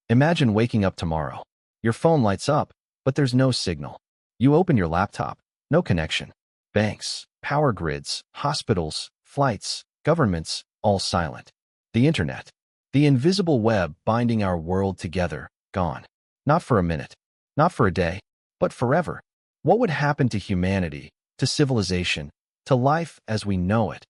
Imagine waking up tomorrow. Your phone lights up, but there's no signal. You open your laptop, no connection. Banks, power grids, hospitals, flights, governments, all silent. The internet, the invisible web binding our world together, gone. Not for a minute, not for a day, but forever. What would happen to humanity, to civilization, to life as we know it,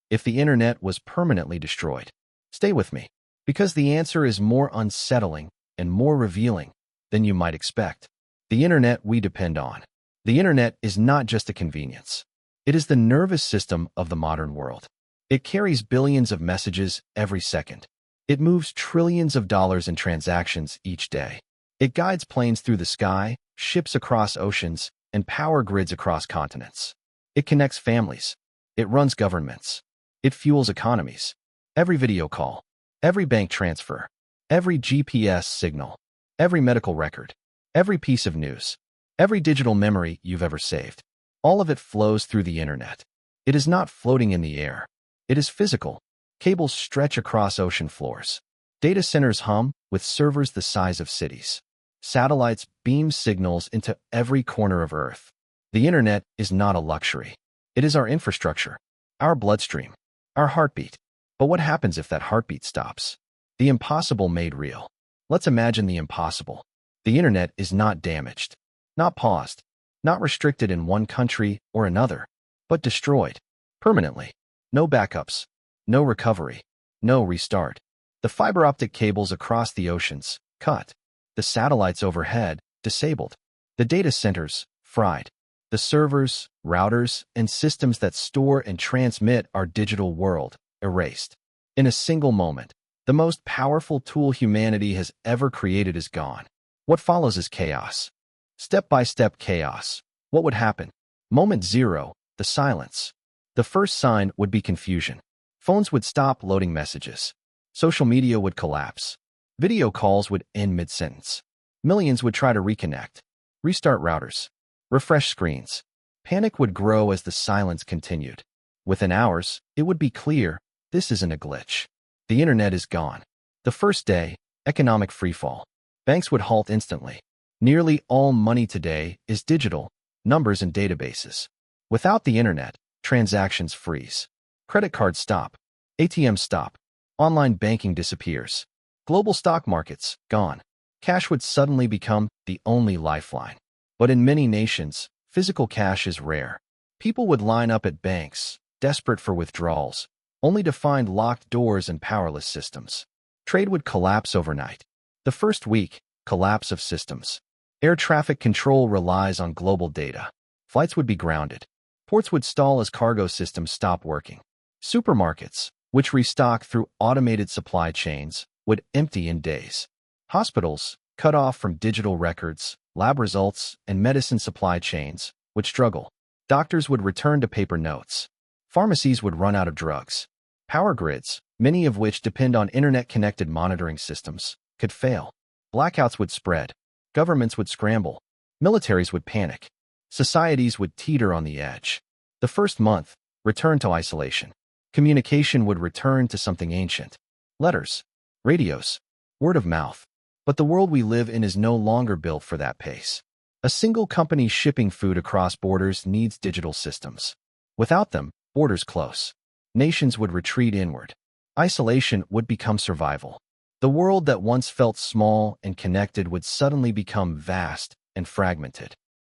if the internet was permanently destroyed? Stay with me, because the answer is more unsettling and more revealing than you might expect. The internet we depend on. The internet is not just a convenience. It is the nervous system of the modern world. It carries billions of messages every second. It moves trillions of dollars in transactions each day. It guides planes through the sky, ships across oceans, and power grids across continents. It connects families. It runs governments. It fuels economies. Every video call, every bank transfer, every GPS signal, every medical record, every piece of news, every digital memory you've ever saved, all of it flows through the internet. It is not floating in the air. It is physical. Cables stretch across ocean floors. Data centers hum with servers the size of cities. Satellites beam signals into every corner of Earth. The internet is not a luxury. It is our infrastructure, our bloodstream, our heartbeat. But what happens if that heartbeat stops? The impossible made real. Let's imagine the impossible. The internet is not damaged, not paused, not restricted in one country or another, but destroyed permanently. No backups, no recovery, no restart. The fiber optic cables across the oceans, cut. The satellites overhead, disabled. The data centers, fried. The servers, routers, and systems that store and transmit our digital world, erased. In a single moment, the most powerful tool humanity has ever created is gone. What follows is chaos. Step-by-step chaos. What would happen? Moment zero, the silence. The first sign would be confusion. Phones would stop loading messages. Social media would collapse. Video calls would end mid-sentence. Millions would try to reconnect. Restart routers. Refresh screens. Panic would grow as the silence continued. Within hours, it would be clear, this isn't a glitch. The internet is gone. The first day, economic freefall. Banks would halt instantly. Nearly all money today is digital, numbers and databases. Without the internet, transactions freeze. Credit cards stop. ATMs stop. Online banking disappears. Global stock markets, gone. Cash would suddenly become the only lifeline. But in many nations, physical cash is rare. People would line up at banks, desperate for withdrawals, only to find locked doors and powerless systems. Trade would collapse overnight. The first week, collapse of systems. Air traffic control relies on global data. Flights would be grounded. Ports would stall as cargo systems stop working. Supermarkets, which restock through automated supply chains, would empty in days. Hospitals, cut off from digital records, lab results, and medicine supply chains, would struggle. Doctors would return to paper notes. Pharmacies would run out of drugs. Power grids, many of which depend on internet-connected monitoring systems, could fail. Blackouts would spread. Governments would scramble. Militaries would panic. Societies would teeter on the edge. The first month, return to isolation. Communication would return to something ancient. Letters, radios, word of mouth. But the world we live in is no longer built for that pace. A single company shipping food across borders needs digital systems. Without them, borders close. Nations would retreat inward. Isolation would become survival. The world that once felt small and connected would suddenly become vast and fragmented.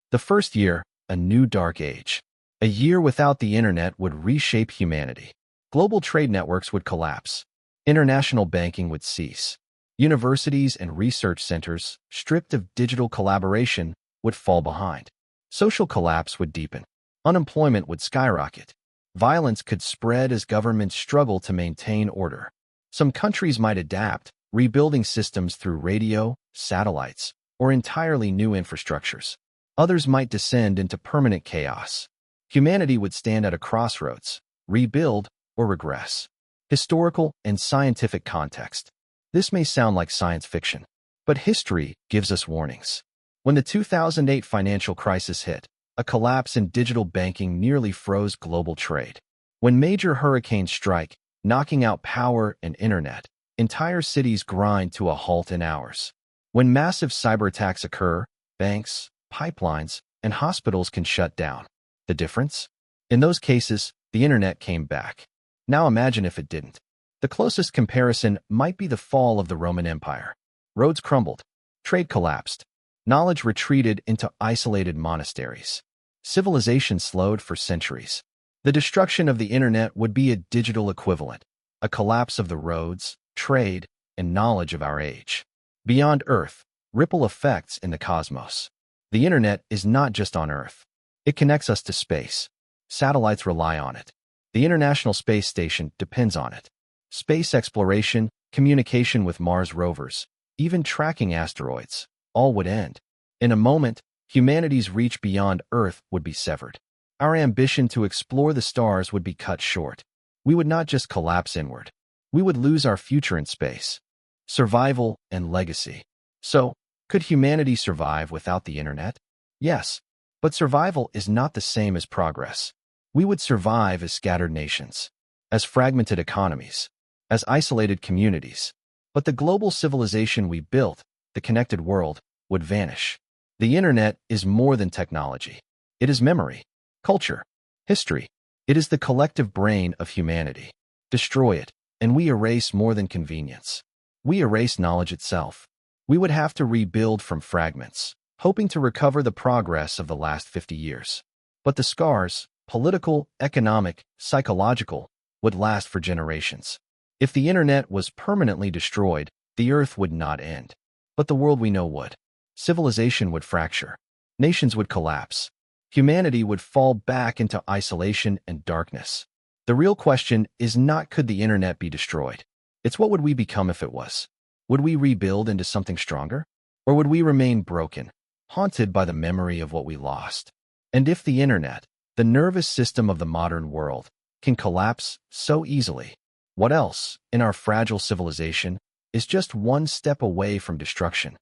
The first year, a new dark age. A year without the internet would reshape humanity. Global trade networks would collapse. International banking would cease. Universities and research centers, stripped of digital collaboration, would fall behind. Social collapse would deepen. Unemployment would skyrocket. Violence could spread as governments struggle to maintain order. Some countries might adapt, rebuilding systems through radio, satellites, or entirely new infrastructures. Others might descend into permanent chaos. Humanity would stand at a crossroads, rebuild or regress. Historical and scientific context. This may sound like science fiction, but history gives us warnings. When the 2008 financial crisis hit, a collapse in digital banking nearly froze global trade. When major hurricanes strike, knocking out power and internet, Entire cities grind to a halt in hours. When massive cyber attacks occur, banks, pipelines, and hospitals can shut down. The difference? In those cases, the internet came back. Now imagine if it didn't. The closest comparison might be the fall of the Roman Empire. Roads crumbled. Trade collapsed. Knowledge retreated into isolated monasteries. Civilization slowed for centuries. The destruction of the internet would be a digital equivalent, a collapse of the roads, trade, and knowledge of our age. Beyond Earth, ripple effects in the cosmos. The internet is not just on Earth. It connects us to space. Satellites rely on it. The International Space Station depends on it. Space exploration, communication with Mars rovers, even tracking asteroids, all would end. In a moment, humanity's reach beyond Earth would be severed. Our ambition to explore the stars would be cut short. We would not just collapse inward. We would lose our future in space. Survival and legacy. So, could humanity survive without the internet? Yes, but survival is not the same as progress. We would survive as scattered nations, as fragmented economies, as isolated communities. But the global civilization we built, the connected world, would vanish. The internet is more than technology. It is memory, culture, history. It is the collective brain of humanity. Destroy it, and we erase more than convenience. We erase knowledge itself. We would have to rebuild from fragments, hoping to recover the progress of the last 50 years. But the scars, political, economic, psychological, would last for generations. If the internet was permanently destroyed, the Earth would not end. But the world we know would. Civilization would fracture. Nations would collapse. Humanity would fall back into isolation and darkness. The real question is not could the internet be destroyed? It's what would we become if it was? Would we rebuild into something stronger? Or would we remain broken, haunted by the memory of what we lost? And if the internet, the nervous system of the modern world, can collapse so easily, what else, in our fragile civilization, is just one step away from destruction?